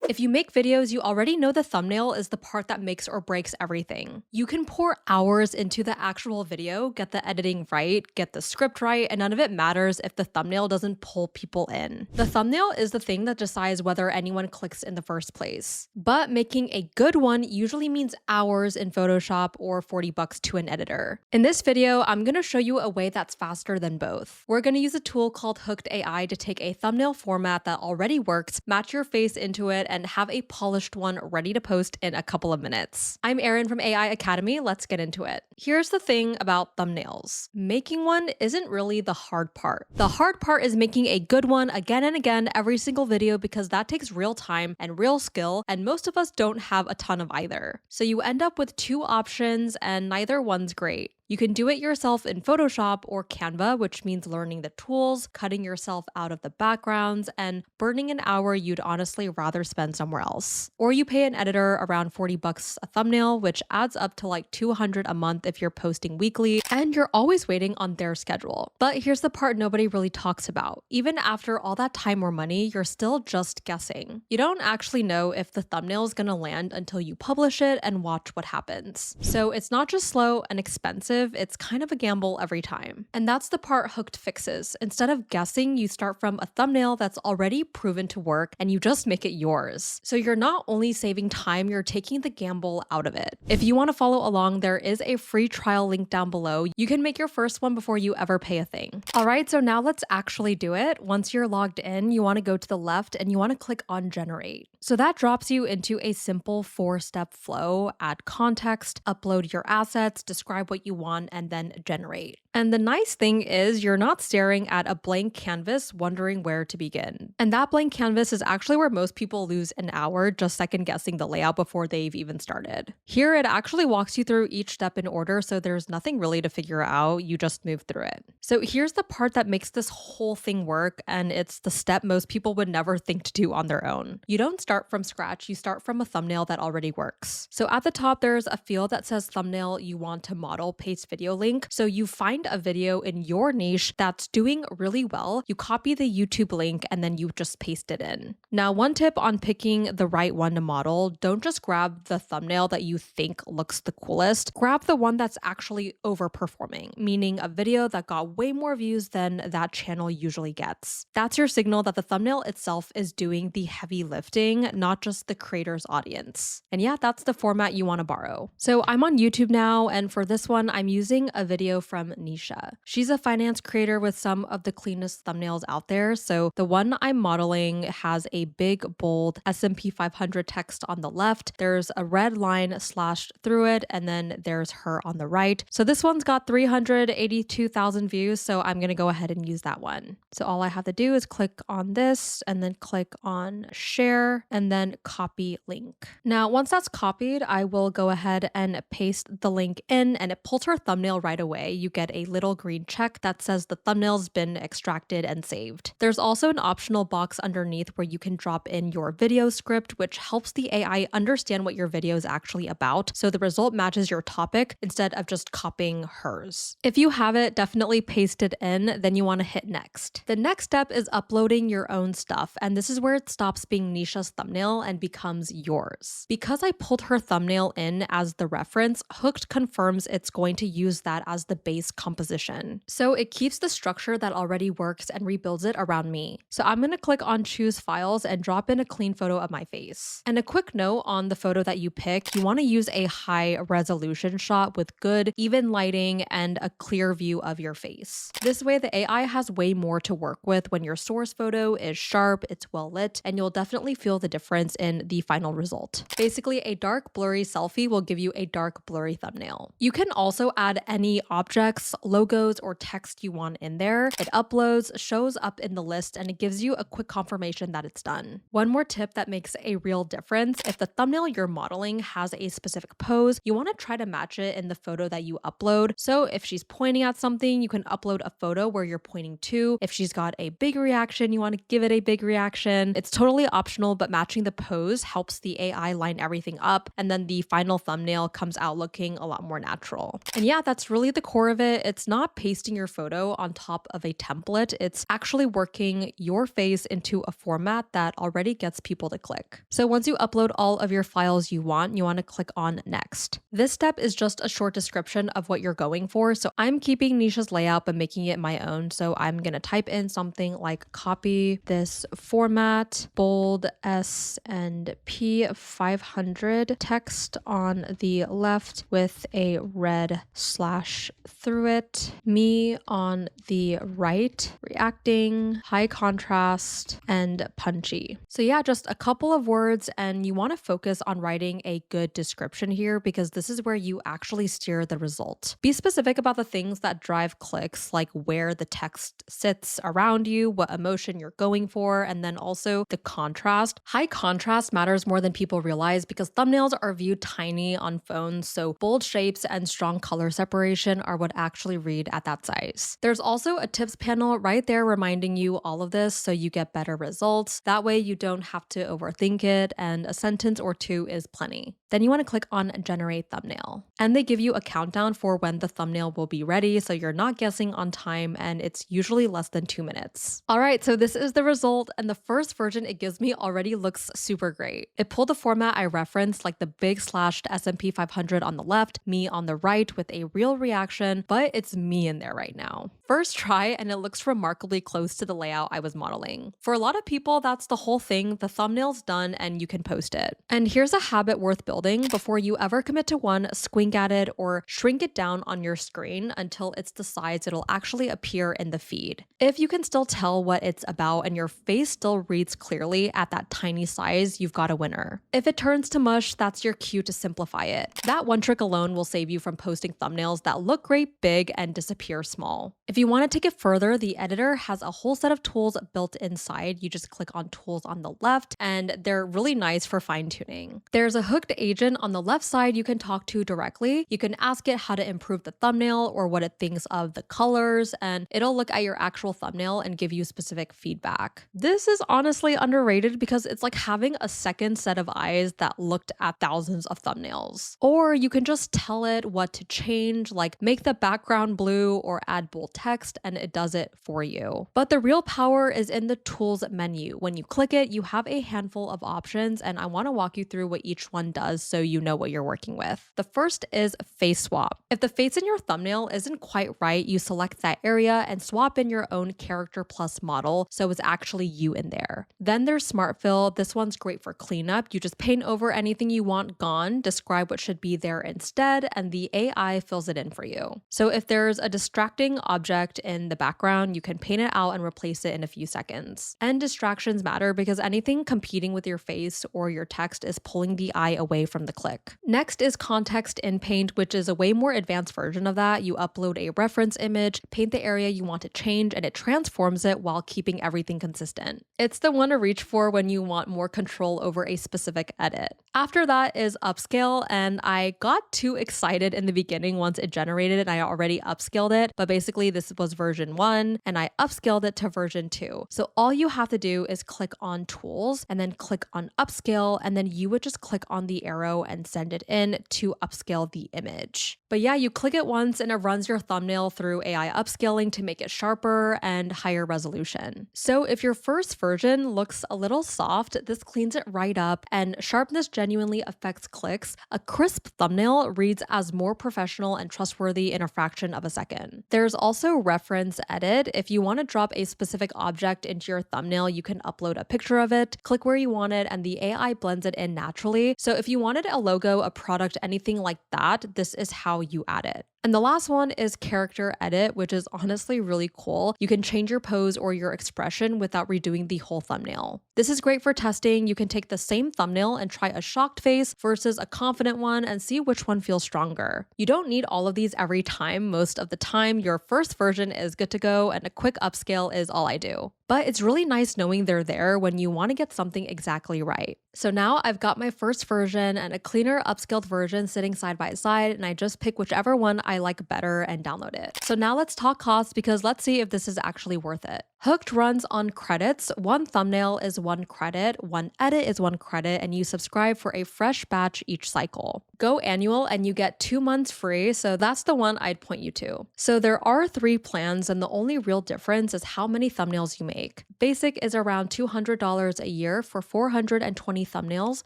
If you make videos, you already know the thumbnail is the part that makes or breaks everything. You can pour hours into the actual video, get the editing right, get the script right, and none of it matters if the thumbnail doesn't pull people in. The thumbnail is the thing that decides whether anyone clicks in the first place. But making a good one usually means hours in Photoshop or $40 to an editor. In this video, I'm going to show you a way that's faster than both. We're going to use a tool called Hooked AI to take a thumbnail format that already works, match your face into it, and have a polished one ready to post in a couple of minutes. I'm Erin from AI Academy. Let's get into it. Here's the thing about thumbnails. Making one isn't really the hard part. The hard part is making a good one again and again every single video, because that takes real time and real skill, and most of us don't have a ton of either. So you end up with two options and neither one's great. You can do it yourself in Photoshop or Canva, which means learning the tools, cutting yourself out of the backgrounds, and burning an hour you'd honestly rather spend somewhere else. Or you pay an editor around $40 a thumbnail, which adds up to like $200 a month if you're posting weekly, and you're always waiting on their schedule. But here's the part nobody really talks about. Even after all that time or money, you're still just guessing. You don't actually know if the thumbnail is gonna land until you publish it and watch what happens. So it's not just slow and expensive, it's kind of a gamble every time. And that's the part Hooked fixes. Instead of guessing, you start from a thumbnail that's already proven to work and you just make it yours. So you're not only saving time, you're taking the gamble out of it. If you want to follow along, there is a free trial link down below. You can make your first one before you ever pay a thing. All right, so now let's actually do it. Once you're logged in, you want to go to the left and you want to click on Generate. So that drops you into a simple 4-step flow: add context, upload your assets, describe what you want, and then generate. And the nice thing is you're not staring at a blank canvas wondering where to begin. And that blank canvas is actually where most people lose an hour just second guessing the layout before they've even started. Here it actually walks you through each step in order, so there's nothing really to figure out, you just move through it. So here's the part that makes this whole thing work, and it's the step most people would never think to do on their own. You don't start from scratch, you start from a thumbnail that already works. So at the top there's a field that says thumbnail you want to model, paste video link. So you find a video in your niche that's doing really well, you copy the YouTube link, and then you just paste it in. Now, one tip on picking the right one to model: don't just grab the thumbnail that you think looks the coolest. Grab the one that's actually overperforming, meaning a video that got way more views than that channel usually gets. That's your signal that the thumbnail itself is doing the heavy lifting, not just the creator's audience. And yeah, that's the format you want to borrow. So I'm on YouTube now, and for this one, I'm using a video from Nisha. She's a finance creator with some of the cleanest thumbnails out there. So the one I'm modeling has a big, bold S&P 500 text on the left. There's a red line slashed through it, and then there's her on the right. So this one's got 382,000 views, so I'm going to go ahead and use that one. So all I have to do is click on this and then click on share and then copy link. Now, once that's copied, I will go ahead and paste the link in, and it pulls her thumbnail right away. You get a little green check that says the thumbnail's been extracted and saved. There's also an optional box underneath where you can drop in your video script, which helps the AI understand what your video is actually about, so the result matches your topic instead of just copying hers. If you have it, definitely paste it in, then you want to hit next. The next step is uploading your own stuff, and this is where it stops being Nisha's thumbnail and becomes yours. Because I pulled her thumbnail in as the reference, Hooked confirms it's going to use that as the base composition. So it keeps the structure that already works and rebuilds it around me. So I'm going to click on choose files and drop in a clean photo of my face. And a quick note on the photo that you pick: you want to use a high resolution shot with good, even lighting and a clear view of your face. This way the AI has way more to work with when your source photo is sharp, it's well lit, and you'll definitely feel the difference in the final result. Basically, a dark blurry selfie will give you a dark blurry thumbnail. You can also add any objects, logos, or text you want in there. It uploads, shows up in the list, and it gives you a quick confirmation that it's done. One more tip that makes a real difference: if the thumbnail you're modeling has a specific pose, you want to try to match it in the photo that you upload. So if she's pointing at something, you can upload a photo where you're pointing to. If she's got a big reaction, you want to give it a big reaction. It's totally optional, but matching the pose helps the AI line everything up, and then the final thumbnail comes out looking a lot more natural. And yeah, that's really the core of it. it's not pasting your photo on top of a template. It's actually working your face into a format that already gets people to click. So once you upload all of your files you want to click on next. This step is just a short description of what you're going for. So I'm keeping Nisha's layout but making it my own. So I'm going to type in something like copy this format, bold S and P 500, text on the left with a red slash through it, me on the right, reacting, high contrast, and punchy. So yeah, just a couple of words, and you want to focus on writing a good description here because this is where you actually steer the result. Be specific about the things that drive clicks, like where the text sits around you, what emotion you're going for, and then also the contrast. High contrast matters more than people realize because thumbnails are viewed tiny on phones, so bold shapes and strong color separation are what actually read at that size. There's also a tips panel right there reminding you all of this so you get better results. That way you don't have to overthink it, and a sentence or two is plenty. Then you want to click on generate thumbnail. And they give you a countdown for when the thumbnail will be ready, so you're not guessing on time, and it's usually less than 2 minutes. All right, so this is the result, and the first version it gives me already looks super great. It pulled the format I referenced, like the big slashed S&P 500 on the left, me on the right with a real reaction, but it's me in there right now. First try, and it looks remarkably close to the layout I was modeling. For a lot of people, that's the whole thing. The thumbnail's done and you can post it. And here's a habit worth building. Before you ever commit to one, squint at it or shrink it down on your screen until it's the size it'll actually appear in the feed. If you can still tell what it's about and your face still reads clearly at that tiny size, you've got a winner. If it turns to mush, that's your cue to simplify it. That one trick alone will save you from posting thumbnails that look great big and disappear small. If you want to take it further, the editor has a whole set of tools built inside. You just click on tools on the left, and they're really nice for fine-tuning. There's a hooked agent on the left side you can talk to directly. You can ask it how to improve the thumbnail or what it thinks of the colors, and it'll look at your actual thumbnail and give you specific feedback. This is honestly underrated because it's like having a second set of eyes that looked at thousands of thumbnails. Or you can just tell it what to change, like make the background blue or add bold text, and it does it for you. But the real power is in the tools menu. When you click it, you have a handful of options, and I want to walk you through what each one does so you know what you're working with. The first is face swap. If the face in your thumbnail isn't quite right, you select that area and swap in your own character plus model so it's actually you in there. Then there's smart fill. This one's great for cleanup. You just paint over anything you want gone, describe what should be there instead, and the AI fills it in for you. So if there's a distracting object in the background, you can paint it out and replace it in a few seconds. And distractions matter because anything competing with your face or your text is pulling the eye away from the click. Next is context in Paint, which is a way more advanced version of that. You upload a reference image, paint the area you want to change, and it transforms it while keeping everything consistent. It's the one to reach for when you want more control over a specific edit. After that is upscale, and I got too excited in the beginning once it generated and I already upscaled it, but basically this was version 1 and I upscaled it to version 2. So all you have to do is click on tools and then click on upscale, and then you would just click on the arrow and send it in to upscale the image. But yeah, you click it once and it runs your thumbnail through AI upscaling to make it sharper and higher resolution. So if your first version looks a little soft, this cleans it right up, and sharpness genuinely affects clicks. A crisp thumbnail reads as more professional and trustworthy in a fraction of a second. There's also reference edit. If you want to drop a specific object into your thumbnail, you can upload a picture of it, click where you want it, and the AI blends it in naturally. So if you wanted a logo, a product, anything like that, this is how you add it. And the last one is character edit, which is honestly really cool. You can change your pose or your expression without redoing the whole thumbnail. This is great for testing. You can take the same thumbnail and try a shocked face versus a confident one and see which one feels stronger. You don't need all of these every time. Most of the time, your first version is good to go and a quick upscale is all I do. But it's really nice knowing they're there when you want to get something exactly right. So now I've got my first version and a cleaner upscaled version sitting side by side, and I just pick whichever one I like better and download it. So now let's talk costs, because let's see if this is actually worth it. Hooked runs on credits. One thumbnail is 1 credit, one edit is 1 credit, and you subscribe for a fresh batch each cycle. Go annual and you get 2 months free, so that's the one I'd point you to. So there are 3 plans, and the only real difference is how many thumbnails you make. Basic is around $200 a year for 420 thumbnails,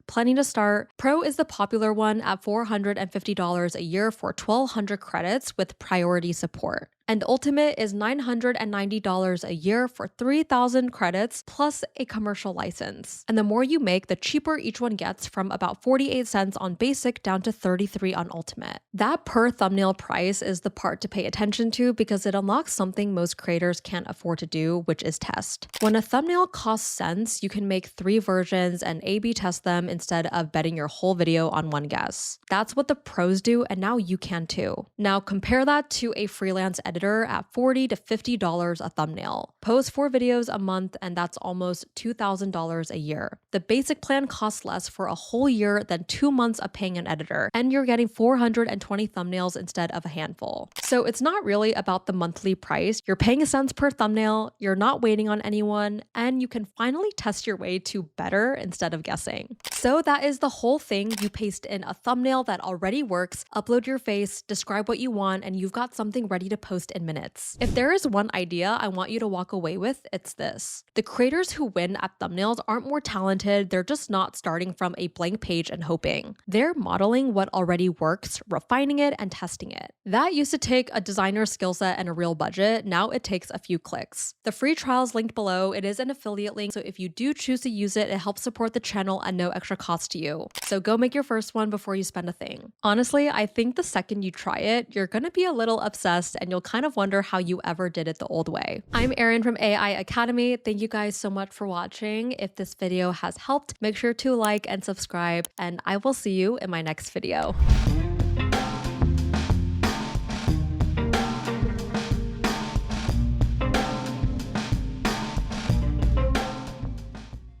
plenty to start. Pro is the popular one at $450 a year for 1,200 credits with priority support. And Ultimate is $990 a year for 3,000 credits plus a commercial license. And the more you make, the cheaper each one gets, from about 48 cents on Basic down to 33 on Ultimate. That per thumbnail price is the part to pay attention to, because it unlocks something most creators can't afford to do, which is test. When a thumbnail costs cents, you can make 3 versions and A/B test them instead of betting your whole video on one guess. That's what the pros do, and now you can too. Now compare that to a freelance editor at $40 to $50 a thumbnail. Post 4 videos a month, and that's almost $2,000 a year. The basic plan costs less for a whole year than 2 months of paying an editor, and you're getting 420 thumbnails instead of a handful. So it's not really about the monthly price. You're paying cents per thumbnail, you're not waiting on anyone, and you can finally test your way to better instead of guessing. So that is the whole thing. You paste in a thumbnail that already works, upload your face, describe what you want, and you've got something ready to post in minutes. If there is one idea I want you to walk away with, it's this. The creators who win at thumbnails aren't more talented, they're just not starting from a blank page and hoping. They're modeling what already works, refining it, and testing it. That used to take a designer skill set and a real budget. Now it takes a few clicks. The free trial is linked below. It is an affiliate link, so if you do choose to use it, it helps support the channel and no extra cost to you. So go make your first one before you spend a thing. Honestly, I think the second you try it, you're gonna be a little obsessed, and you'll kind of wonder how you ever did it the old way. I'm Erin from AI Academy. Thank you guys so much for watching. If this video has helped, make sure to like and subscribe, and I will see you in my next video.